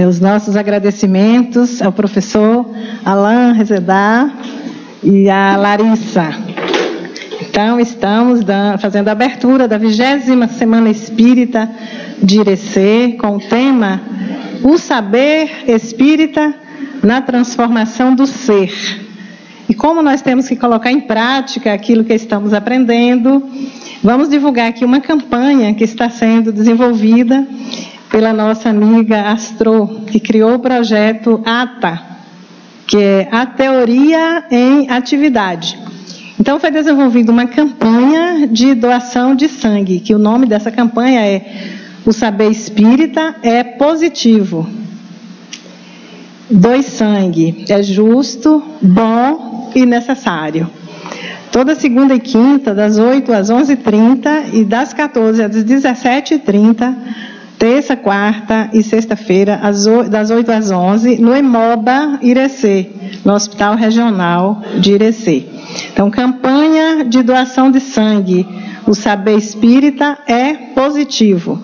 Os nossos agradecimentos ao professor Alain Rezedá e à Larissa. Então, estamos fazendo a abertura da 20ª Semana Espírita de Irecê, com o tema O Saber Espírita na Transformação do Ser. E como nós temos que colocar em prática aquilo que estamos aprendendo, vamos divulgar aqui uma campanha que está sendo desenvolvida pela nossa amiga Astro, que criou o projeto ATA, que é a Teoria em Atividade. Então, foi desenvolvida uma campanha de doação de sangue, que o nome dessa campanha é O Saber Espírita é Positivo. Doe sangue, é justo, bom e necessário. Toda segunda e quinta, das 8 às 11h30 e das 14 às 17h30, terça, quarta e sexta-feira, das 8 às 11, no Hemoba, Irecê, no Hospital Regional de Irecê. Então, campanha de doação de sangue, o saber espírita é positivo.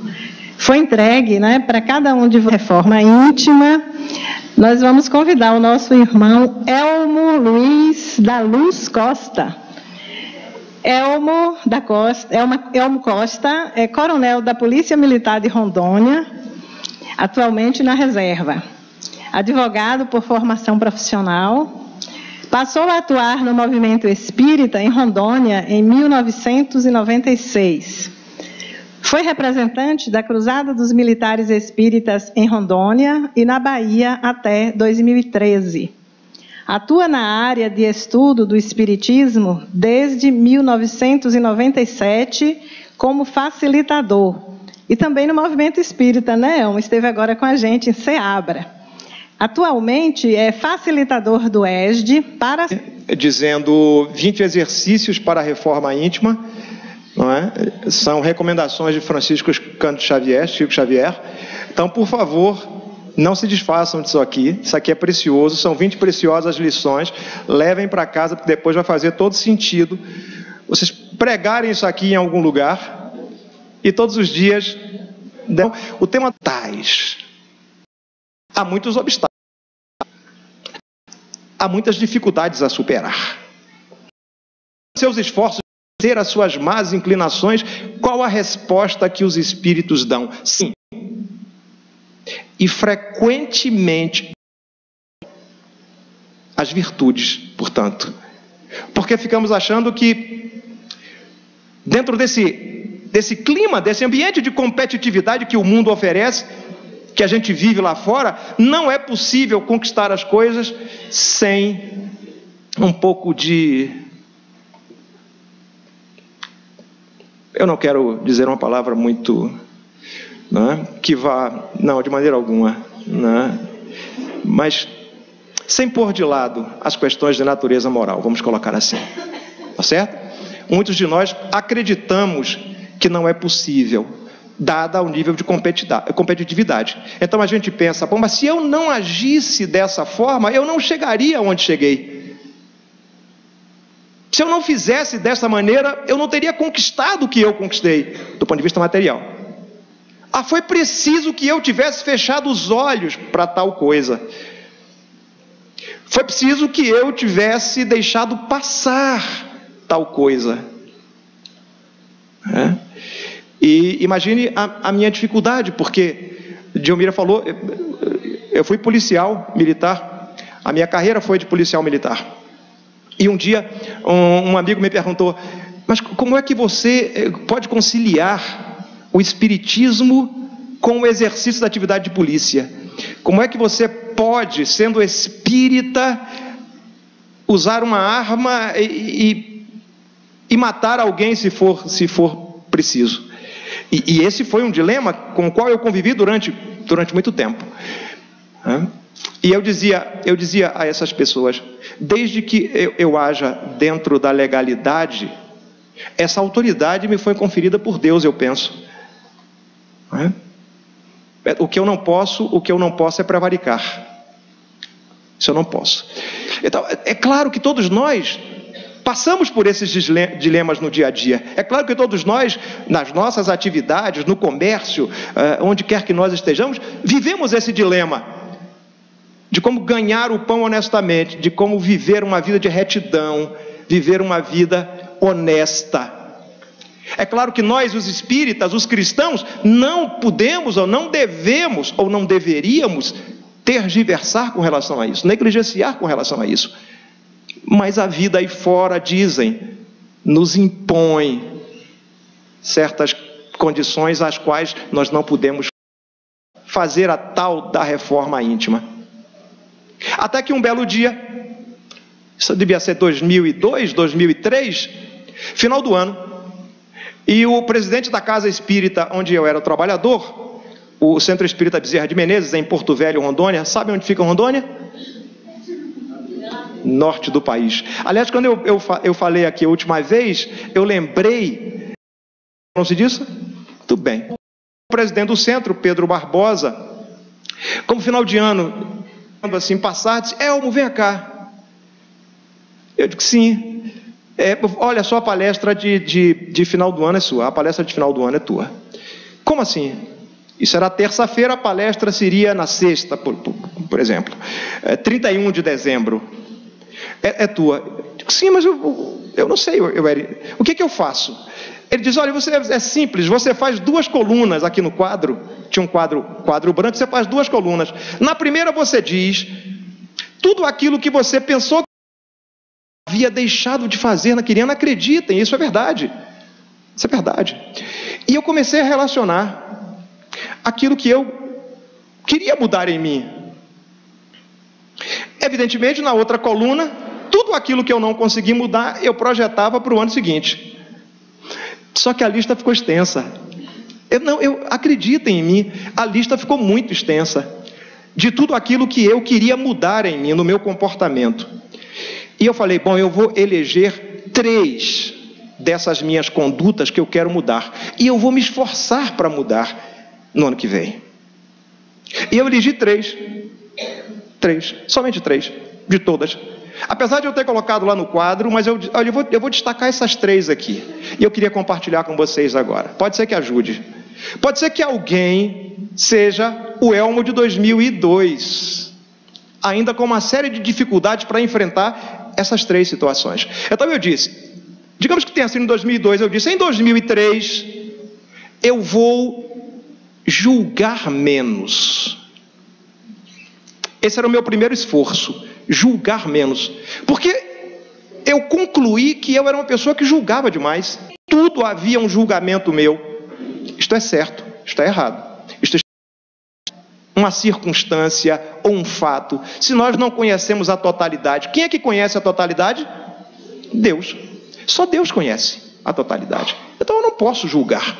Foi entregue, para cada um de reforma íntima. Nós vamos convidar o nosso irmão Elmo Luiz da Luz Costa. Elmo Costa é coronel da Polícia Militar de Rondônia, atualmente na reserva. Advogado por formação profissional. Passou a atuar no movimento espírita em Rondônia em 1996. Foi representante da Cruzada dos Militares Espíritas em Rondônia e na Bahia até 2013. Atua na área de estudo do espiritismo desde 1997 como facilitador. E também no movimento espírita, esteve agora com a gente em Ceabra. Atualmente é facilitador do ESD para... Dizendo 20 exercícios para a reforma íntima, não é? São recomendações de Francisco Cândido Xavier, Chico Xavier. Então, por favor, não se desfaçam disso aqui. Isso aqui é precioso, são 20 preciosas lições. Levem para casa, porque depois vai fazer todo sentido vocês pregarem isso aqui em algum lugar e todos os dias... O tema tais. Há muitos obstáculos. Há muitas dificuldades a superar. Seus esforços, ter as suas más inclinações, qual a resposta que os espíritos dão? Sim. E frequentemente as virtudes, portanto. Porque ficamos achando que dentro desse clima, desse ambiente de competitividade que o mundo oferece, que a gente vive lá fora, não é possível conquistar as coisas sem um pouco de... Eu não quero dizer uma palavra muito... que vá... Não, de maneira alguma. Mas sem pôr de lado as questões de natureza moral, vamos colocar assim. Tá certo? Muitos de nós acreditamos que não é possível, dada o nível de competitividade. Então a gente pensa, mas se eu não agisse dessa forma, eu não chegaria onde cheguei. Se eu não fizesse dessa maneira, eu não teria conquistado o que eu conquistei, do ponto de vista material. Foi preciso que eu tivesse fechado os olhos para tal coisa. Foi preciso que eu tivesse deixado passar tal coisa. E imagine a minha dificuldade, porque Diomeira falou, eu fui policial militar, a minha carreira foi de policial militar. E um dia um amigo me perguntou, mas como é que você pode conciliar o espiritismo com o exercício da atividade de polícia? Como é que você pode, sendo espírita, usar uma arma e matar alguém se for preciso? E esse foi um dilema com o qual eu convivi durante muito tempo. E eu dizia a essas pessoas, desde que eu haja dentro da legalidade, essa autoridade me foi conferida por Deus, eu penso. O que eu não posso é prevaricar. Isso eu não posso. Então, é claro que todos nós passamos por esses dilemas no dia a dia. É claro que todos nós, nas nossas atividades, no comércio, onde quer que nós estejamos, vivemos esse dilema de como ganhar o pão honestamente, de como viver uma vida de retidão, viver uma vida honesta. É claro que nós, os espíritas, os cristãos, não podemos ou não devemos ou não deveríamos tergiversar com relação a isso, negligenciar com relação a isso. Mas a vida aí fora, dizem, nos impõe certas condições às quais nós não podemos fazer a tal da reforma íntima. Até que um belo dia, isso devia ser 2002, 2003, final do ano, e o presidente da casa espírita onde eu era trabalhador, o Centro Espírita Bezerra de Menezes, em Porto Velho, Rondônia, sabe onde fica Rondônia? Norte do país. Aliás, quando eu falei aqui a última vez, eu lembrei, não se disso? Tudo bem. O presidente do centro, Pedro Barbosa, como final de ano, assim, passar, disse: Elmo, vem cá. Eu digo: sim. Olha, só a palestra de final do ano é sua, a palestra de final do ano é tua. Como assim? Isso era terça-feira, a palestra seria na sexta, por exemplo, 31 de dezembro. É tua. Eu digo: sim, mas eu não sei, o que eu faço? Ele diz: olha, é simples, você faz 2 colunas aqui no quadro, tinha um quadro branco, você faz 2 colunas. Na primeira você diz tudo aquilo que você pensou que havia deixado de fazer, não acreditem, isso é verdade. Isso é verdade. E eu comecei a relacionar aquilo que eu queria mudar em mim. Evidentemente, na outra coluna, tudo aquilo que eu não consegui mudar, eu projetava para o ano seguinte. Só que a lista ficou extensa. Acreditem em mim, a lista ficou muito extensa de tudo aquilo que eu queria mudar em mim, no meu comportamento. E eu falei: bom, eu vou eleger 3 dessas minhas condutas que eu quero mudar. E eu vou me esforçar para mudar no ano que vem. E eu elegi 3. 3, somente 3, de todas. Apesar de eu ter colocado lá no quadro, mas eu vou destacar essas 3 aqui. E eu queria compartilhar com vocês agora. Pode ser que ajude. Pode ser que alguém seja o Elmo de 2002, ainda com uma série de dificuldades para enfrentar essas 3 situações. Então eu disse, digamos que tenha sido em 2002, eu disse: em 2003, eu vou julgar menos. Esse era o meu primeiro esforço, julgar menos. Porque eu concluí que eu era uma pessoa que julgava demais. Tudo havia um julgamento meu. Isto é certo, isto é errado. Isto é uma circunstância ou um fato. Se nós não conhecemos a totalidade, quem é que conhece a totalidade? Deus. Só Deus conhece a totalidade. Então eu não posso julgar.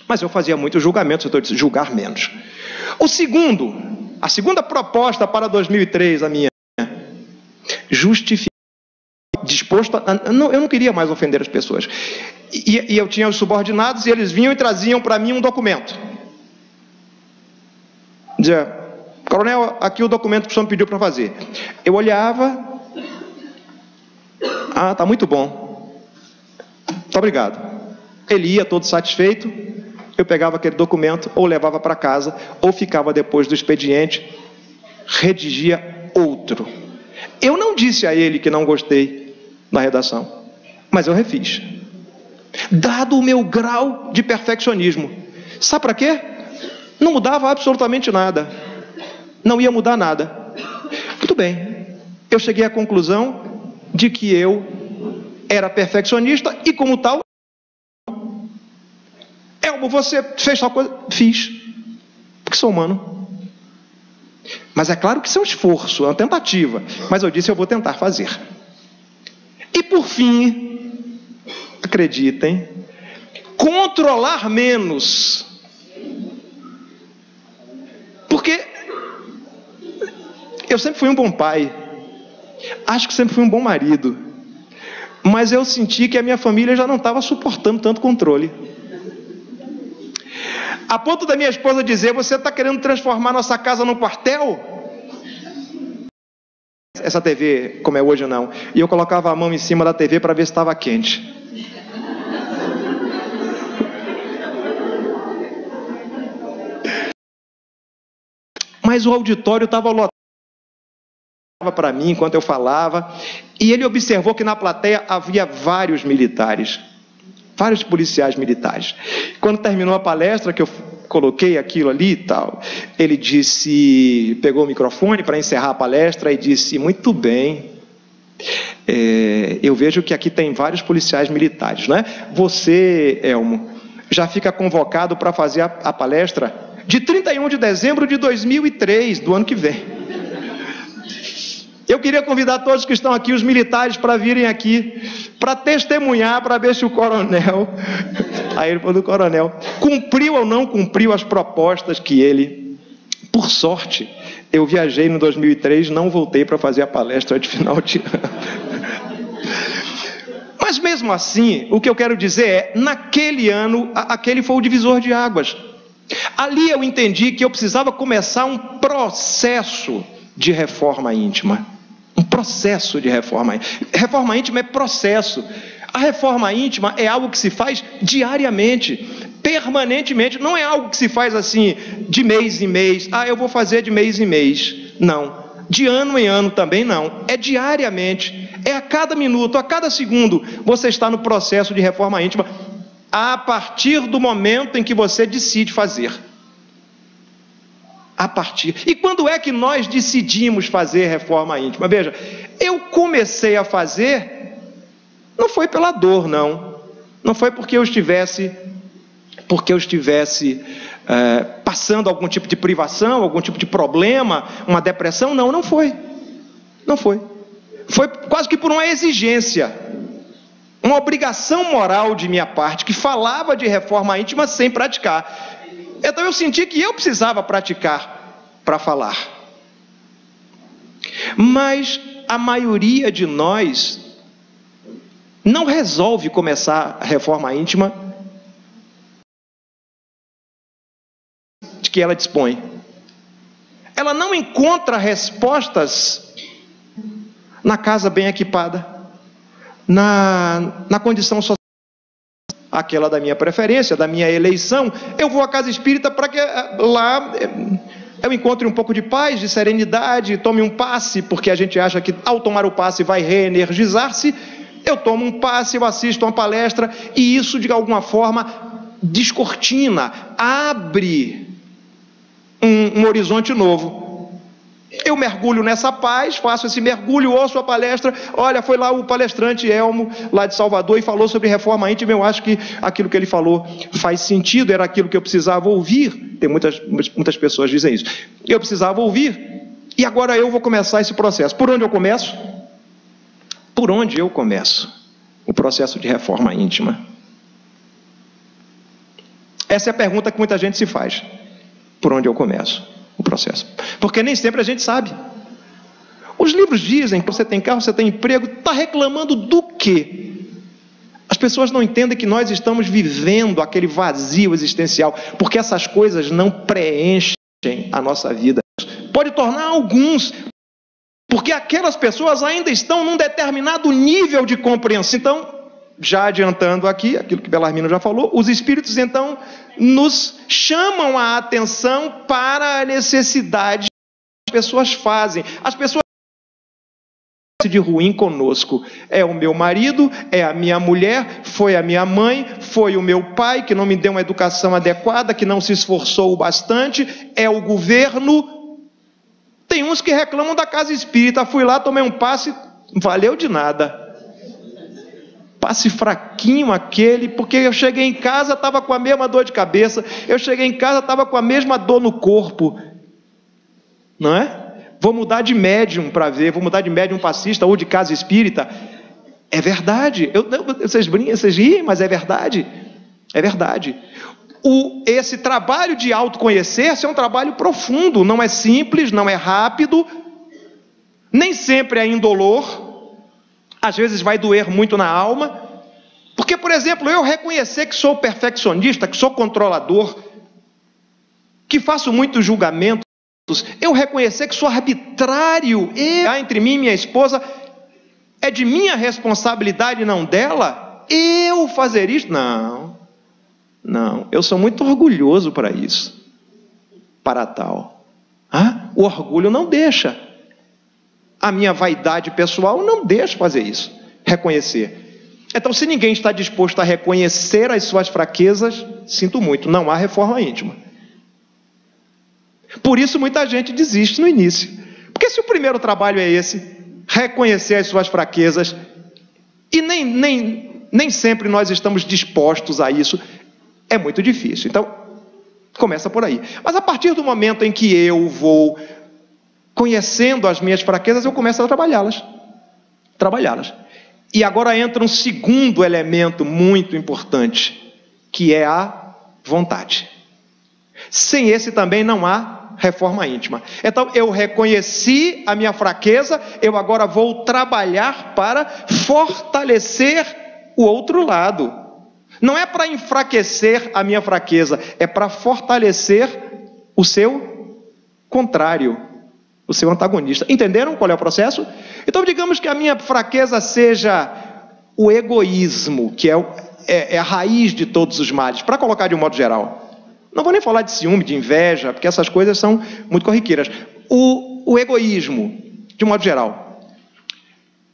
Mas eu fazia muito julgamento, então eu disse: julgar menos. A segunda proposta para 2003, a minha, justificar, disposto a... eu não queria mais ofender as pessoas. E eu tinha os subordinados e eles vinham e traziam para mim um documento. Dizia: coronel, aqui o documento que o senhor me pediu para fazer. Eu olhava: ah, tá muito bom. Muito obrigado. Ele ia todo satisfeito. Eu pegava aquele documento, ou levava para casa, ou ficava depois do expediente, redigia outro. Eu não disse a ele que não gostei da redação, mas eu refiz. Dado o meu grau de perfeccionismo. Sabe para quê? Não mudava absolutamente nada. Não ia mudar nada. Muito bem. Eu cheguei à conclusão de que eu era perfeccionista e, como tal, Elmo, você fez tal coisa? Fiz. Porque sou humano. Mas é claro que isso é um esforço, é uma tentativa. Mas eu disse: eu vou tentar fazer. E por fim, acreditem, controlar menos. Porque eu sempre fui um bom pai. Acho que sempre fui um bom marido. Mas eu senti que a minha família já não estava suportando tanto controle. A ponto da minha esposa dizer: você está querendo transformar nossa casa num quartel? É essa TV como é hoje, não. E eu colocava a mão em cima da TV para ver se estava quente. Mas o auditório estava lotado para mim enquanto eu falava, e ele observou que na plateia havia vários militares, vários policiais militares. Quando terminou a palestra, que eu coloquei aquilo ali e tal, ele disse, pegou o microfone para encerrar a palestra e disse: muito bem, eu vejo que aqui tem vários policiais militares, né? Você, Elmo, já fica convocado para fazer a palestra de 31 de dezembro de 2003, do ano que vem. Eu queria convidar todos que estão aqui, os militares, para virem aqui, para testemunhar, para ver se o coronel, aí ele falou do coronel, cumpriu ou não cumpriu as propostas que ele, por sorte, eu viajei no 2003, não voltei para fazer a palestra de final de ano. Mas mesmo assim, o que eu quero dizer é, naquele ano, aquele foi o divisor de águas. Ali eu entendi que eu precisava começar um processo de reforma íntima. Um processo de reforma íntima. Reforma íntima é processo. A reforma íntima é algo que se faz diariamente, permanentemente. Não é algo que se faz assim, de mês em mês. Eu vou fazer de mês em mês. Não. De ano em ano também não. É diariamente. É a cada minuto, a cada segundo. Você está no processo de reforma íntima, a partir do momento em que você decide fazer. E quando é que nós decidimos fazer reforma íntima? Veja, eu comecei a fazer, não foi pela dor, não. Não foi porque eu estivesse passando algum tipo de privação, algum tipo de problema, uma depressão, não foi. Não foi. Foi quase que por uma exigência, uma obrigação moral de minha parte, que falava de reforma íntima sem praticar. Então eu senti que eu precisava praticar para falar. Mas a maioria de nós não resolve começar a reforma íntima de que ela dispõe. Ela não encontra respostas na casa bem equipada, na condição social, aquela da minha preferência, da minha eleição. Eu vou à casa espírita para que lá eu encontre um pouco de paz, de serenidade, tome um passe, porque a gente acha que ao tomar o passe vai reenergizar-se. Eu tomo um passe, eu assisto uma palestra, e isso de alguma forma descortina, abre um horizonte novo. Eu mergulho nessa paz, faço esse mergulho, ouço a palestra. Olha, foi lá o palestrante Elmo, lá de Salvador, e falou sobre reforma íntima. Eu acho que aquilo que ele falou faz sentido, era aquilo que eu precisava ouvir. Tem muitas pessoas que dizem isso. Eu precisava ouvir, e agora eu vou começar esse processo. Por onde eu começo? Por onde eu começo o processo de reforma íntima? Essa é a pergunta que muita gente se faz. Por onde eu começo o processo? Porque nem sempre a gente sabe. Os livros dizem que você tem carro, você tem emprego, está reclamando do quê? As pessoas não entendem que nós estamos vivendo aquele vazio existencial, porque essas coisas não preenchem a nossa vida. Pode tornar alguns, porque aquelas pessoas ainda estão num determinado nível de compreensão. Então, já adiantando aqui, aquilo que Belarmino já falou, os espíritos então nos chamam a atenção para a necessidade que as pessoas fazem. As pessoas de ruim conosco. É o meu marido, é a minha mulher, foi a minha mãe, foi o meu pai que não me deu uma educação adequada, que não se esforçou o bastante, é o governo. Tem uns que reclamam da casa espírita. Fui lá, tomei um passe, valeu de nada. Passe fraquinho aquele, porque eu cheguei em casa, estava com a mesma dor de cabeça, eu cheguei em casa, estava com a mesma dor no corpo, não é? Vou mudar de médium para ver, vou mudar de médium passista ou de casa espírita. É verdade, vocês brincam, vocês riem, mas é verdade, é verdade. Esse trabalho de autoconhecer-se é um trabalho profundo, não é simples, não é rápido, nem sempre é indolor. Às vezes vai doer muito na alma, porque, por exemplo, eu reconhecer que sou perfeccionista, que sou controlador, que faço muito julgamento, eu reconhecer que sou arbitrário e entre mim e minha esposa é de minha responsabilidade, não dela, eu fazer isso? Não, eu sou muito orgulhoso para isso, para tal. O orgulho não deixa, a minha vaidade pessoal não deixa fazer isso, reconhecer. Então, se ninguém está disposto a reconhecer as suas fraquezas, sinto muito, não há reforma íntima. Por isso muita gente desiste no início. Porque se o primeiro trabalho é esse, reconhecer as suas fraquezas, e nem sempre nós estamos dispostos a isso, é muito difícil. Então, começa por aí. Mas a partir do momento em que eu vou conhecendo as minhas fraquezas, eu começo a trabalhá-las. E agora entra um segundo elemento muito importante, que é a vontade. Sem esse também não há reforma íntima. Então, eu reconheci a minha fraqueza, eu agora vou trabalhar para fortalecer o outro lado. Não é para enfraquecer a minha fraqueza, é para fortalecer o seu contrário, o seu antagonista. Entenderam qual é o processo? Então, digamos que a minha fraqueza seja o egoísmo, que é a raiz de todos os males, para colocar de um modo geral. Não vou nem falar de ciúme, de inveja, porque essas coisas são muito corriqueiras. O egoísmo, de um modo geral.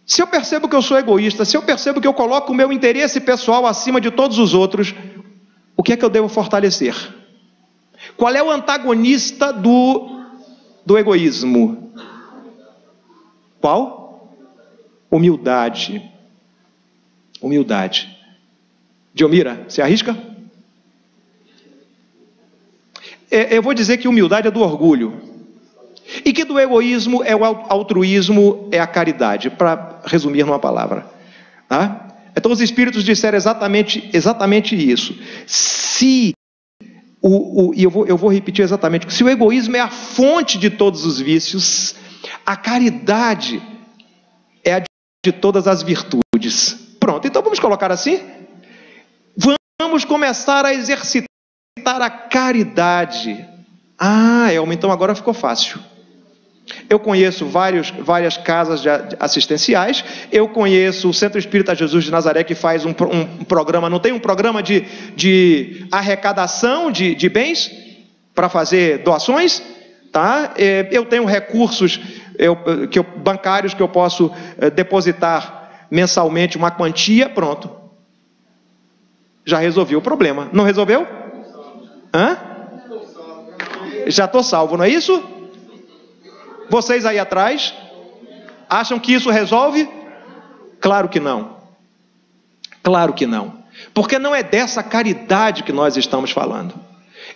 Se eu percebo que eu sou egoísta, se eu percebo que eu coloco o meu interesse pessoal acima de todos os outros, o que é que eu devo fortalecer? Qual é o antagonista do egoísmo? Qual? Humildade. Diomira, você arrisca? Eu vou dizer que humildade é do orgulho. E que do egoísmo é o altruísmo, é a caridade, para resumir numa palavra. Tá? Então os Espíritos disseram exatamente isso. Se eu vou repetir exatamente, se o egoísmo é a fonte de todos os vícios, a caridade é a de todas as virtudes. Pronto, então vamos colocar assim? Vamos começar a exercitar a caridade. Elma, então agora ficou fácil. Eu conheço várias casas assistenciais, eu conheço o Centro Espírita Jesus de Nazaré, que faz um programa, não tem um programa de arrecadação de bens para fazer doações? Tá? Eu tenho recursos bancários que eu posso depositar mensalmente uma quantia, pronto. Já resolvi o problema. Não resolveu? Já estou salvo, não é isso? Vocês aí atrás acham que isso resolve? Claro que não. Claro que não. Porque não é dessa caridade que nós estamos falando.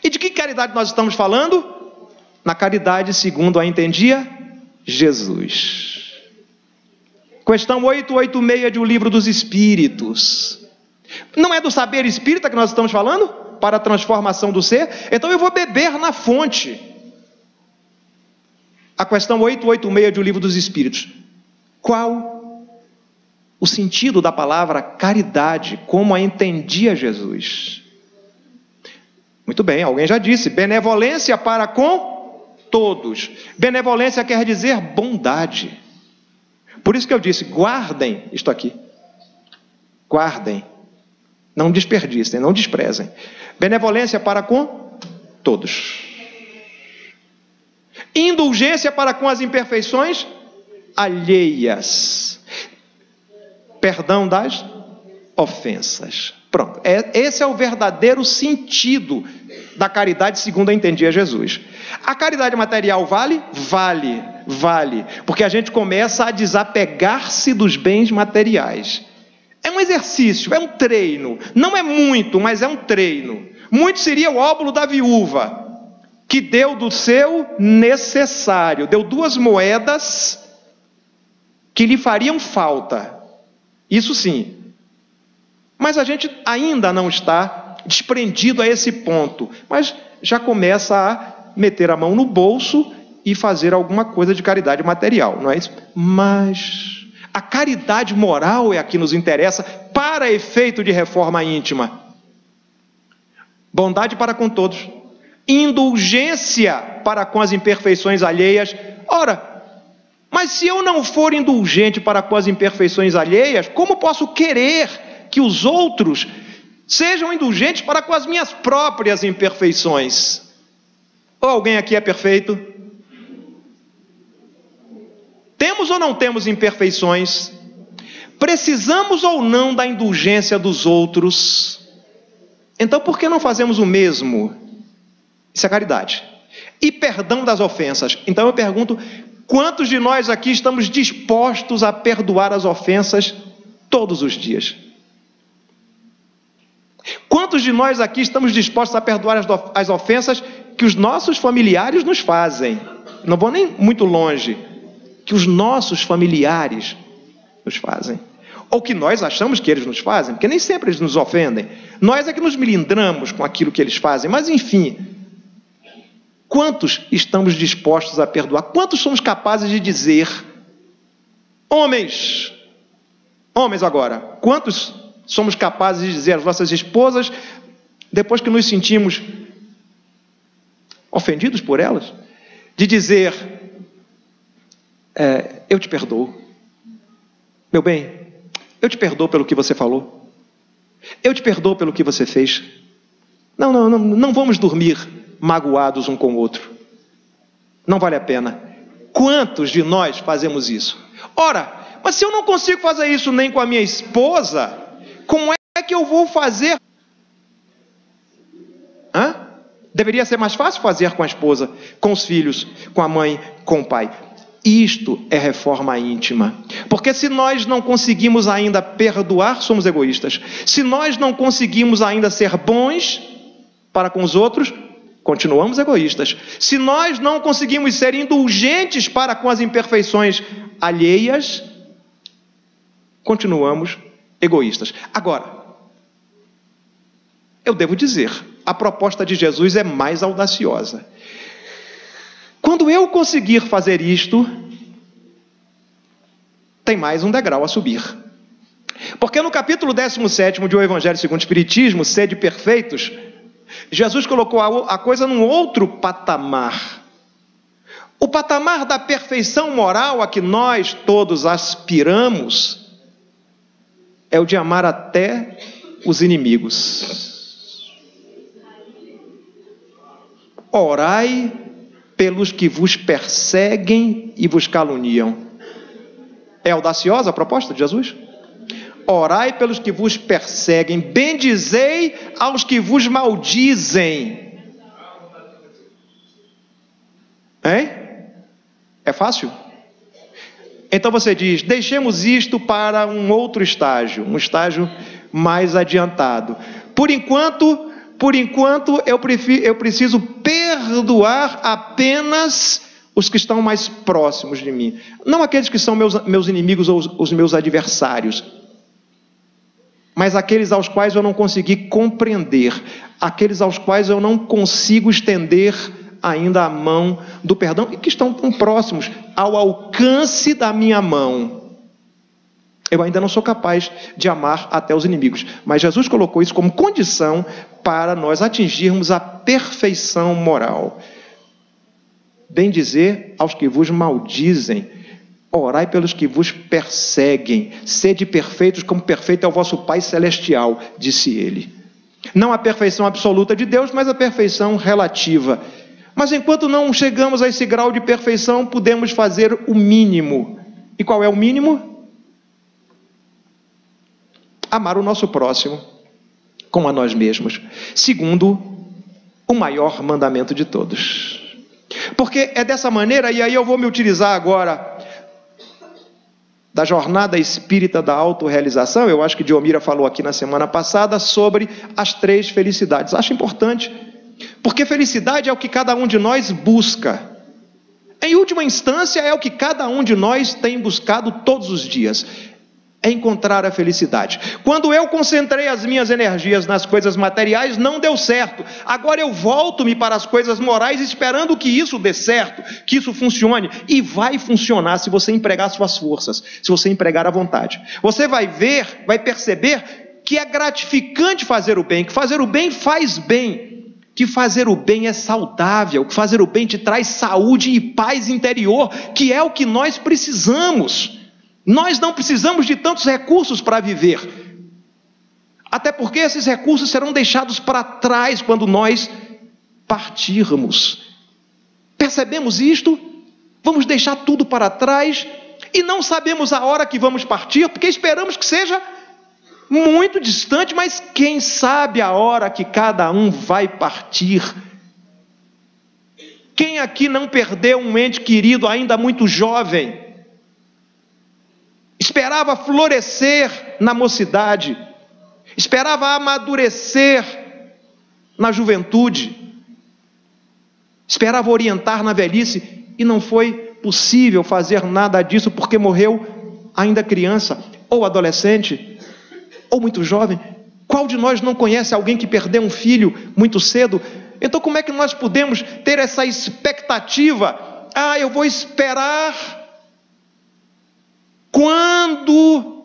E de que caridade nós estamos falando? Na caridade segundo a entendia Jesus. Questão 886 de O Livro dos Espíritos. Não é do saber espírita que nós estamos falando? Para a transformação do ser? Então eu vou beber na fonte. A questão 886 de O Livro dos Espíritos. Qual o sentido da palavra caridade, como a entendia Jesus? Muito bem, alguém já disse, benevolência para com todos. Benevolência quer dizer bondade. Por isso que eu disse, guardem isto aqui. Guardem. Não desperdicem, não desprezem. Benevolência para com todos. Indulgência para com as imperfeições alheias. Perdão das ofensas. Pronto. Esse é o verdadeiro sentido da caridade segundo a entendia Jesus. A caridade material vale? Vale. Porque a gente começa a desapegar-se dos bens materiais. É um exercício, é um treino. Não é muito, mas é um treino. Muito seria o óbolo da viúva, que deu do seu necessário. Deu 2 moedas que lhe fariam falta. Isso sim. Mas a gente ainda não está desprendido a esse ponto. Mas já começa a meter a mão no bolso e fazer alguma coisa de caridade material, não é isso? Mas a caridade moral é a que nos interessa para efeito de reforma íntima. Bondade para com todos. indulgência para com as imperfeições alheias. Ora, mas se eu não for indulgente para com as imperfeições alheias, como posso querer que os outros sejam indulgentes para com as minhas próprias imperfeições? Ou alguém aqui é perfeito? Temos ou não temos imperfeições? Precisamos ou não da indulgência dos outros? Então por que não fazemos o mesmo? Isso é caridade. E perdão das ofensas. Então eu pergunto, quantos de nós aqui estamos dispostos a perdoar as ofensas todos os dias? Quantos de nós aqui estamos dispostos a perdoar as ofensas que os nossos familiares nos fazem? Não vou nem muito longe. Que os nossos familiares nos fazem. Ou que nós achamos que eles nos fazem, porque nem sempre eles nos ofendem. Nós é que nos melindramos com aquilo que eles fazem. Mas enfim, quantos estamos dispostos a perdoar? Quantos somos capazes de dizer, homens agora, quantos somos capazes de dizer às nossas esposas, depois que nos sentimos ofendidos por elas, de dizer, eu te perdoo, meu bem, eu te perdoo pelo que você falou, eu te perdoo pelo que você fez, não vamos dormir magoados um com o outro, não vale a pena. Quantos de nós fazemos isso? Ora, mas se eu não consigo fazer isso nem com a minha esposa, como é que eu vou fazer? Deveria ser mais fácil fazer com a esposa, com os filhos, com a mãe, com o pai. Isto é reforma íntima. Porque se nós não conseguimos ainda perdoar, somos egoístas. Se nós não conseguimos ainda ser bons para com os outros, continuamos egoístas. Se nós não conseguimos ser indulgentes para com as imperfeições alheias, continuamos egoístas. Agora, eu devo dizer, a proposta de Jesus é mais audaciosa. Quando eu conseguir fazer isto, tem mais um degrau a subir. Porque no capítulo 17 de O Evangelho segundo o Espiritismo, Sede Perfeitos, Jesus colocou a coisa num outro patamar. O patamar da perfeição moral a que nós todos aspiramos é o de amar até os inimigos. Orai pelos que vos perseguem e vos caluniam. É audaciosa a proposta de Jesus? Orai pelos que vos perseguem, bendizei aos que vos maldizem. Hein? É fácil? Então você diz, deixemos isto para um outro estágio, um estágio mais adiantado. Por enquanto eu preciso perdoar apenas os que estão mais próximos de mim. Não aqueles que são meus inimigos ou os meus adversários, mas aqueles aos quais eu não consegui compreender, aqueles aos quais eu não consigo estender ainda a mão do perdão e que estão tão próximos ao alcance da minha mão. Eu ainda não sou capaz de amar até os inimigos, mas Jesus colocou isso como condição para nós atingirmos a perfeição moral. Bendizer aos que vos maldizem, orai pelos que vos perseguem, sede perfeitos como perfeito é o vosso Pai Celestial, disse ele. Não a perfeição absoluta de Deus, mas a perfeição relativa. Mas enquanto não chegamos a esse grau de perfeição, podemos fazer o mínimo. E qual é o mínimo? Amar o nosso próximo como a nós mesmos, segundo o maior mandamento de todos. Porque é dessa maneira, e aí eu vou me utilizar agora da jornada espírita da autorrealização. Eu acho que Diomira falou aqui na semana passada sobre as 3 felicidades. Acho importante, porque felicidade é o que cada um de nós busca. Em última instância, é o que cada um de nós tem buscado todos os dias. É encontrar a felicidade. Quando eu concentrei as minhas energias nas coisas materiais, não deu certo. Agora eu volto-me para as coisas morais, esperando que isso dê certo, que isso funcione. E vai funcionar se você empregar suas forças, se você empregar a vontade. Você vai ver, vai perceber que é gratificante fazer o bem, que fazer o bem faz bem. que fazer o bem é saudável, que fazer o bem te traz saúde e paz interior, que é o que nós precisamos. Nós não precisamos de tantos recursos para viver, até porque esses recursos serão deixados para trás quando nós partirmos. Percebemos isto? Vamos deixar tudo para trás e não sabemos a hora que vamos partir, porque esperamos que seja muito distante, mas quem sabe a hora que cada um vai partir? Quem aqui não perdeu um ente querido ainda muito jovem? Esperava florescer na mocidade, esperava amadurecer na juventude, esperava orientar na velhice, e não foi possível fazer nada disso, porque morreu ainda criança, ou adolescente, ou muito jovem. Qual de nós não conhece alguém que perdeu um filho muito cedo? Então como é que nós podemos ter essa expectativa? Eu vou esperar quando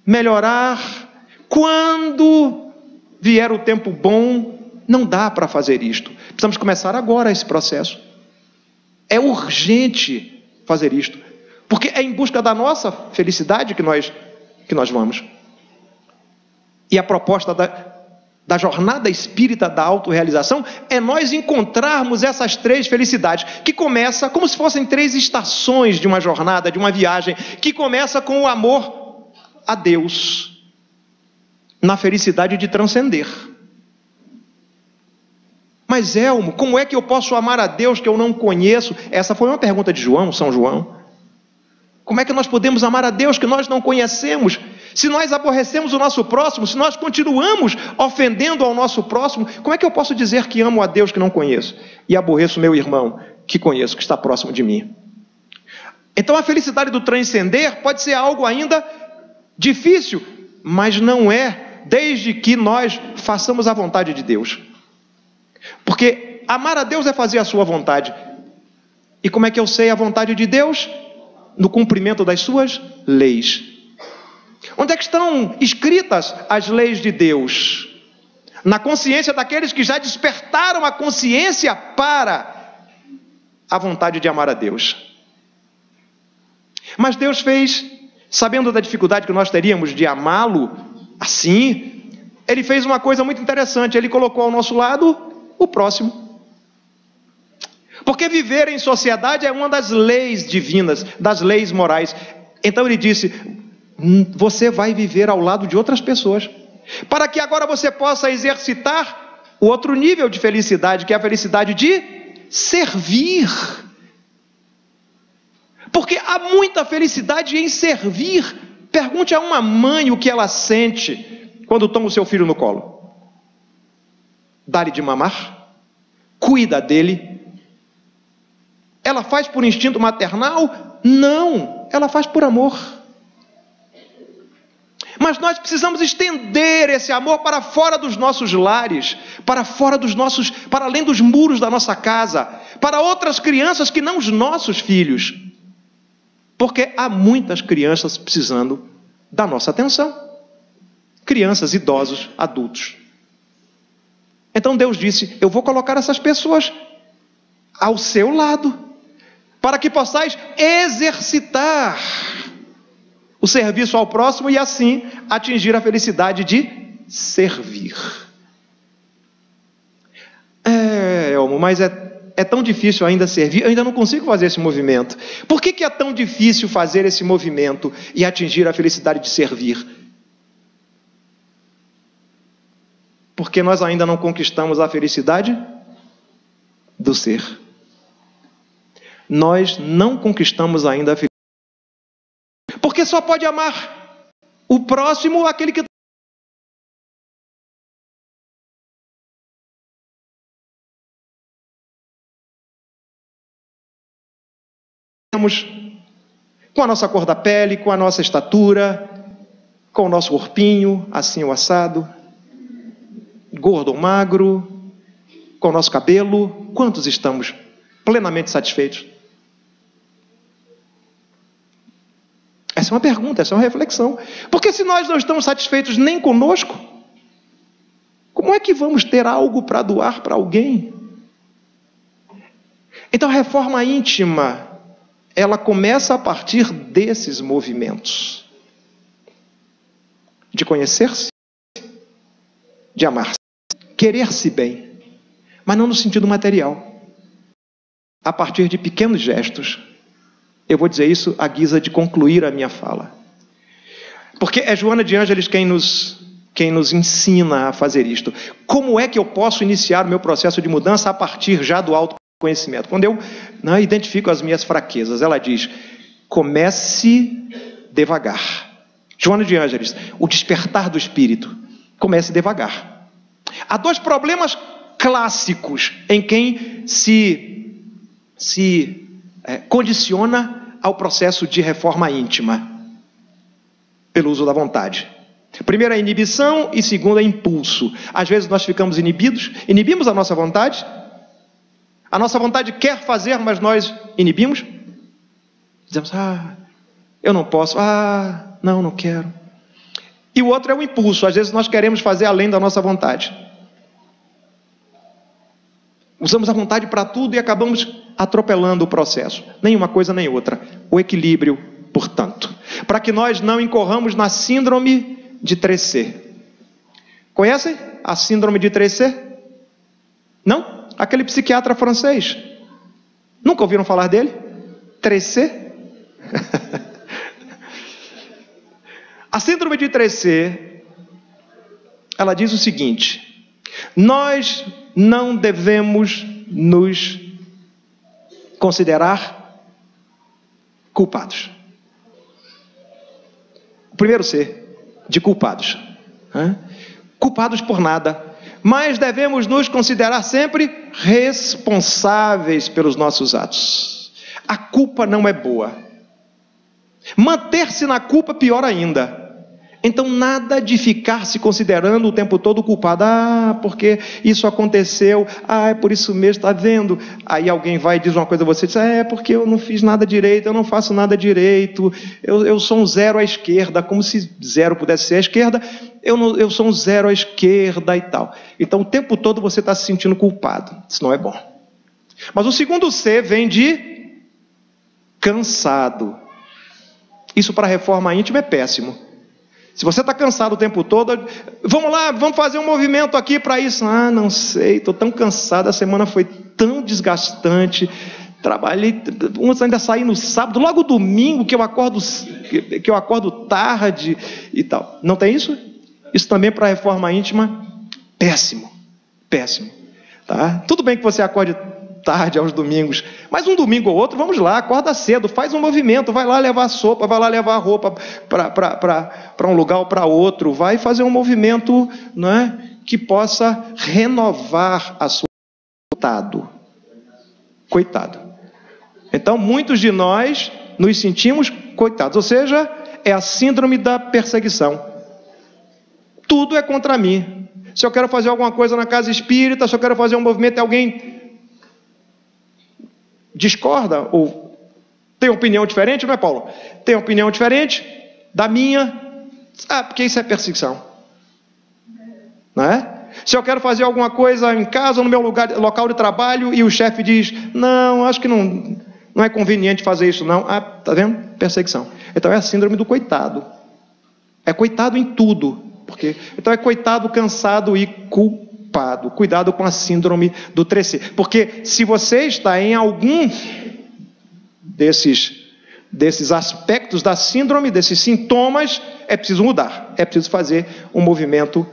melhorar, quando vier o tempo bom. Não dá para fazer isto. Precisamos começar agora esse processo. É urgente fazer isto, porque é em busca da nossa felicidade que nós vamos. E a proposta da jornada espírita da autorrealização é nós encontrarmos essas 3 felicidades, que começa como se fossem 3 estações de uma jornada, de uma viagem, que começa com o amor a Deus, na felicidade de transcender. Mas Elmo, como é que eu posso amar a Deus que eu não conheço? Essa foi uma pergunta de São João. Como é que nós podemos amar a Deus que nós não conhecemos? Se nós aborrecemos o nosso próximo, se nós continuamos ofendendo ao nosso próximo, como é que eu posso dizer que amo a Deus que não conheço e aborreço meu irmão que conheço, que está próximo de mim? Então a felicidade do transcender pode ser algo ainda difícil, mas não é, desde que nós façamos a vontade de Deus. Porque amar a Deus é fazer a sua vontade. E como é que eu sei a vontade de Deus? No cumprimento das suas leis. Onde é que estão escritas as leis de Deus? Na consciência daqueles que já despertaram a consciência para a vontade de amar a Deus. Mas Deus fez, sabendo da dificuldade que nós teríamos de amá-lo assim, Ele fez uma coisa muito interessante. Ele colocou ao nosso lado o próximo. Porque viver em sociedade é uma das leis divinas, das leis morais. Então Ele disse: você vai viver ao lado de outras pessoas, para que agora você possa exercitar o outro nível de felicidade, que é a felicidade de servir. Porque há muita felicidade em servir. Pergunte a uma mãe o que ela sente quando toma o seu filho no colo. Dá-lhe de mamar, cuida dele. Ela faz por instinto maternal? Não, ela faz por amor. Mas nós precisamos estender esse amor para fora dos nossos lares, para além dos muros da nossa casa, para outras crianças que não os nossos filhos. Porque há muitas crianças precisando da nossa atenção. Crianças, idosos, adultos. Então Deus disse: eu vou colocar essas pessoas ao seu lado, para que possais exercitar o serviço ao próximo e assim atingir a felicidade de servir. Elmo, mas é tão difícil ainda servir, eu ainda não consigo fazer esse movimento. Por que é tão difícil fazer esse movimento e atingir a felicidade de servir? Porque nós ainda não conquistamos a felicidade do ser. Nós não conquistamos ainda a felicidade. Porque só pode amar o próximo aquele que temos, com a nossa cor da pele, com a nossa estatura, com o nosso corpinho, assim ou assado, gordo ou magro, com o nosso cabelo. Quantos estamos plenamente satisfeitos? Essa é uma pergunta, essa é uma reflexão. Porque se nós não estamos satisfeitos nem conosco, como Como é que vamos ter algo para doar para alguém? Então, a reforma íntima, ela começa a partir desses movimentos. De conhecer-se, de amar-se, querer-se bem, mas não no sentido material. A partir de pequenos gestos. Eu vou dizer isso à guisa de concluir a minha fala. Porque é Joana de Ângeles quem nos ensina a fazer isto. Como é que eu posso iniciar o meu processo de mudança a partir já do autoconhecimento? Quando eu identifico as minhas fraquezas, ela diz, comece devagar. Joana de Ângeles, o despertar do espírito. Comece devagar. Há dois problemas clássicos em quem se condiciona ao processo de reforma íntima, pelo uso da vontade. Primeiro é inibição e segundo é impulso. Às vezes nós ficamos inibimos a nossa vontade. A nossa vontade quer fazer, mas nós inibimos. Dizemos, eu não posso, não quero. E o outro é o impulso. Às vezes nós queremos fazer além da nossa vontade. Usamos a vontade para tudo e acabamos atropelando o processo. Nem uma coisa nem outra. O equilíbrio, portanto. Para que nós não incorramos na síndrome de Tressé. Conhecem a síndrome de Tressé? Não? Aquele psiquiatra francês. Nunca ouviram falar dele? Tressé? A síndrome de Tressé, ela diz o seguinte: nós não devemos nos considerar culpados. O primeiro C de culpados. Culpados por nada. Mas devemos nos considerar sempre responsáveis pelos nossos atos. A culpa não é boa. Manter-se na culpa, pior ainda. Então, nada de ficar se considerando o tempo todo culpado. Porque isso aconteceu. É por isso mesmo, está vendo? Aí alguém vai e diz uma coisa a você, diz, porque eu não fiz nada direito, eu não faço nada direito, eu sou um zero à esquerda, como se zero pudesse ser à esquerda, eu sou um zero à esquerda e tal. Então, o tempo todo você está se sentindo culpado. Isso não é bom. Mas o segundo C vem de cansado. Isso para a reforma íntima é péssimo. Se você está cansado o tempo todo, vamos lá, vamos fazer um movimento aqui para isso. Não sei, estou tão cansado, a semana foi tão desgastante, trabalhei, ainda saí no sábado, logo domingo que eu acordo tarde e tal. Não tem isso? Isso também para a reforma íntima, péssimo, péssimo. Tá? Tudo bem que você acorde tarde aos domingos, mas um domingo ou outro, vamos lá, acorda cedo, faz um movimento, vai lá levar sopa, vai lá levar roupa para um lugar ou para outro, vai fazer um movimento, não é, que possa renovar a sua coitado. Então, muitos de nós nos sentimos coitados, ou seja, é a síndrome da perseguição. Tudo é contra mim. Se eu quero fazer alguma coisa na casa espírita, se eu quero fazer um movimento e alguém discorda ou tem opinião diferente, não é, Paulo? Tem opinião diferente da minha, porque isso é perseguição, não é? Se eu quero fazer alguma coisa em casa, no meu local de trabalho, e o chefe diz, não, acho que não é conveniente fazer isso não, tá vendo? Perseguição. Então é a síndrome do coitado. É coitado em tudo, então é coitado, cansado e culpado. Cuidado com a síndrome do Tressé. Porque se você está em algum desses aspectos da síndrome, desses sintomas, é preciso mudar. É preciso fazer um movimento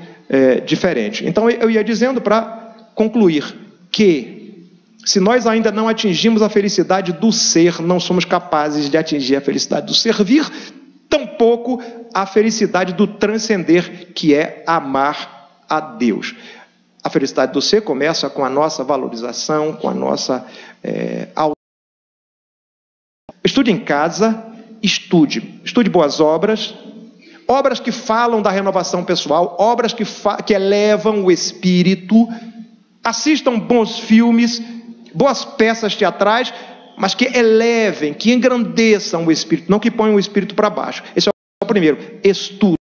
diferente. Então eu ia dizendo para concluir que se nós ainda não atingimos a felicidade do ser, não somos capazes de atingir a felicidade do servir, tampouco a felicidade do transcender, que é amar a Deus. A felicidade do ser começa com a nossa valorização, com a nossa Estude em casa, estude boas obras, obras que falam da renovação pessoal, obras que elevam o espírito, assistam bons filmes, boas peças teatrais, mas que elevem, que engrandeçam o espírito, não que ponham o espírito para baixo. Esse é o primeiro, estudo.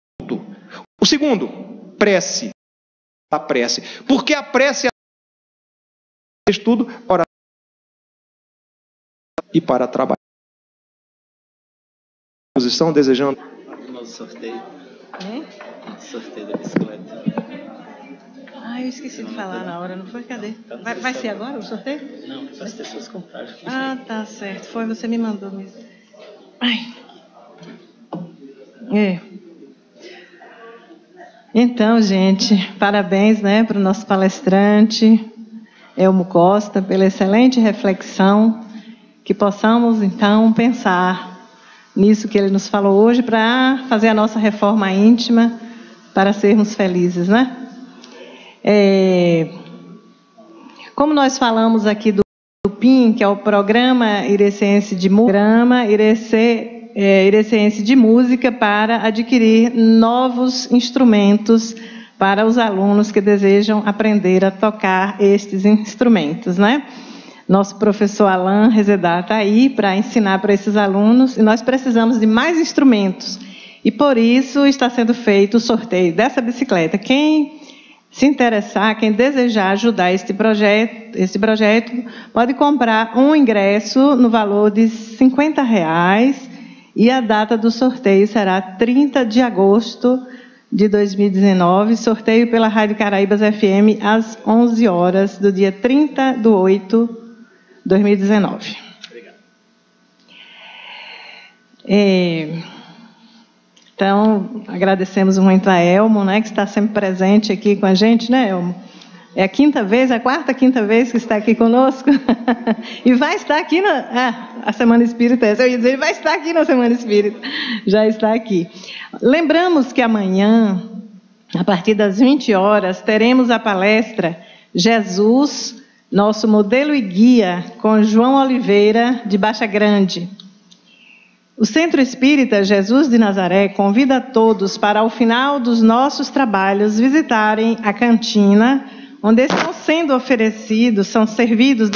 O segundo, prece. a prece. Porque a prece é estudo para e para trabalhar. Estão desejando nosso sorteio. Sorteio da bicicleta. Eu esqueci de falar na hora, não foi? Cadê? Vai ser agora o sorteio? Não, as pessoas compraram. Tá certo. Foi, você me mandou mesmo. Então, gente, parabéns, né, para o nosso palestrante, Elmo Costa, pela excelente reflexão, que possamos, então, pensar nisso que ele nos falou hoje para fazer a nossa reforma íntima, para sermos felizes, né? Como nós falamos aqui do PIN, que é o Programa Ireceense de Música, para adquirir novos instrumentos para os alunos que desejam aprender a tocar estes instrumentos, né? Nosso professor Alain Rezedá está aí para ensinar para esses alunos, e nós precisamos de mais instrumentos. E por isso está sendo feito o sorteio dessa bicicleta. Quem se interessar, quem desejar ajudar este projeto, pode comprar um ingresso no valor de R$50, e a data do sorteio será 30 de agosto de 2019, sorteio pela Rádio Caraíbas FM às 11 horas do dia 30/8 de 2019. Obrigado. Então, agradecemos muito a Elmo, né, que está sempre presente aqui com a gente, né, Elmo? É a quarta, quinta vez que está aqui conosco. E vai estar aqui a Semana Espírita. Eu ia dizer, ele vai estar aqui na Semana Espírita. Já está aqui. Lembramos que amanhã, a partir das 20 horas, teremos a palestra Jesus, nosso modelo e guia, com João Oliveira, de Baixa Grande. O Centro Espírita Jesus de Nazaré convida a todos para, ao final dos nossos trabalhos, visitarem a cantina, onde estão sendo oferecidos, são servidos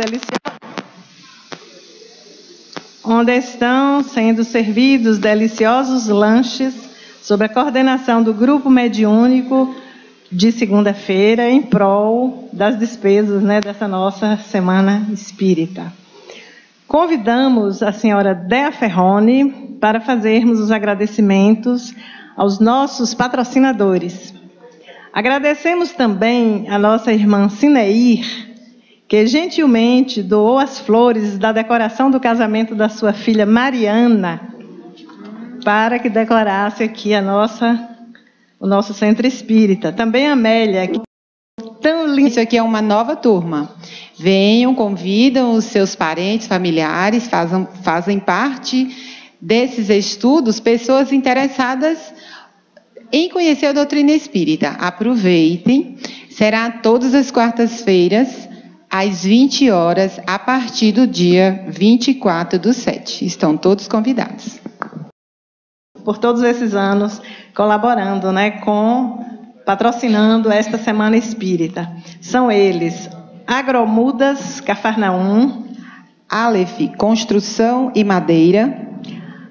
deliciosos lanches, sob a coordenação do Grupo Mediúnico de segunda-feira, em prol das despesas, né, dessa nossa Semana Espírita. Convidamos a senhora Dea Ferroni para fazermos os agradecimentos aos nossos patrocinadores. Agradecemos também a nossa irmã Cineir, que gentilmente doou as flores da decoração do casamento da sua filha Mariana, para que decorasse aqui o nosso Centro Espírita. Também a Amélia, que tão linda. Isso aqui é uma nova turma. Venham, convidam os seus parentes, familiares, fazem parte desses estudos, pessoas interessadas em conhecer a doutrina espírita. Aproveitem, será todas as quartas-feiras, às 20 horas, a partir do dia 24/7. Estão todos convidados. Por todos esses anos, colaborando, né, patrocinando esta Semana Espírita. São eles: Agromudas, Cafarnaum; Aleph, Construção e Madeira;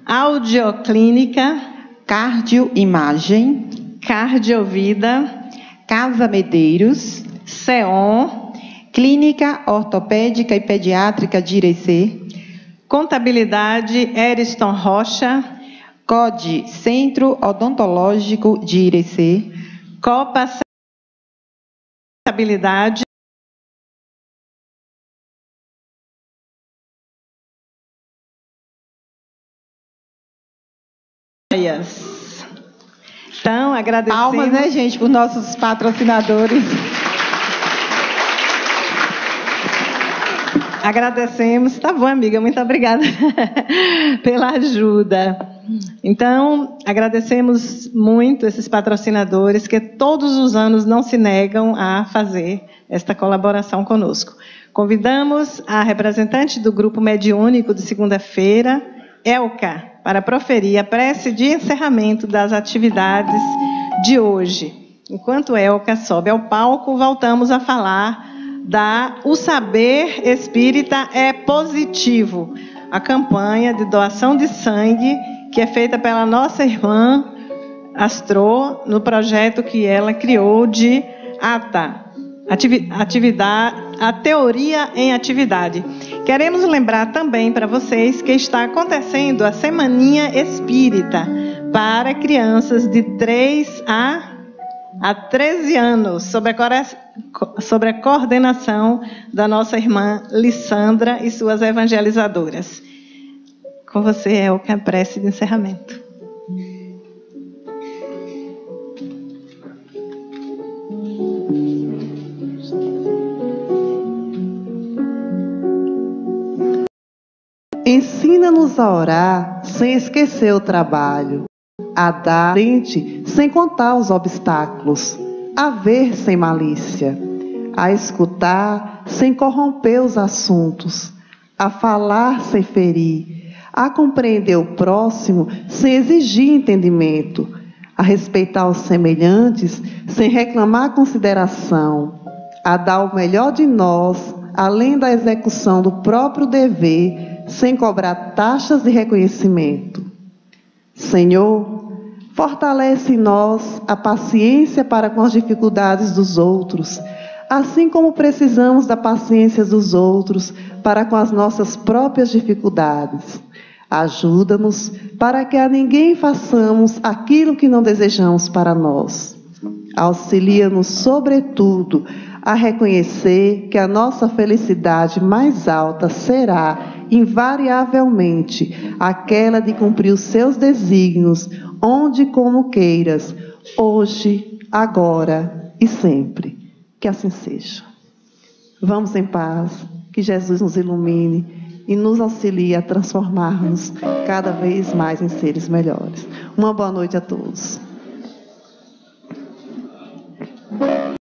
Audioclínica; Cardioimagem; Cardiovida; Casa Medeiros; SEON; Clínica Ortopédica e Pediátrica de Irecê; Contabilidade Eriston Rocha; CODE, Centro Odontológico de Irecê; Copa Contabilidade; Então, agradecemos. Palmas, né, gente, para os nossos patrocinadores. Agradecemos. Tá bom, amiga, muito obrigada pela ajuda. Então, agradecemos muito esses patrocinadores que todos os anos não se negam a fazer esta colaboração conosco. Convidamos a representante do Grupo Mediúnico de segunda-feira, Elka, para proferir a prece de encerramento das atividades de hoje. Enquanto Elka sobe ao palco, voltamos a falar O Saber Espírita é Positivo, a campanha de doação de sangue que é feita pela nossa irmã Astro, no projeto que ela criou de a teoria em atividade. Queremos lembrar também para vocês que está acontecendo a Semaninha Espírita para crianças de 3 a 13 anos, sobre a coordenação da nossa irmã Lissandra e suas evangelizadoras. Com você é a prece de encerramento. Ensina-nos a orar sem esquecer o trabalho, a dar frente sem contar os obstáculos, a ver sem malícia, a escutar sem corromper os assuntos, a falar sem ferir, a compreender o próximo sem exigir entendimento, a respeitar os semelhantes sem reclamar consideração, a dar o melhor de nós, além da execução do próprio dever, sem cobrar taxas de reconhecimento. Senhor, fortalece em nós a paciência para com as dificuldades dos outros, assim como precisamos da paciência dos outros para com as nossas próprias dificuldades. Ajuda-nos para que a ninguém façamos aquilo que não desejamos para nós. Auxilia-nos, sobretudo, a reconhecer que a nossa felicidade mais alta será, invariavelmente, aquela de cumprir os seus desígnios, onde e como queiras, hoje, agora e sempre. Que assim seja. Vamos em paz, que Jesus nos ilumine e nos auxilie a transformar-nos cada vez mais em seres melhores. Uma boa noite a todos.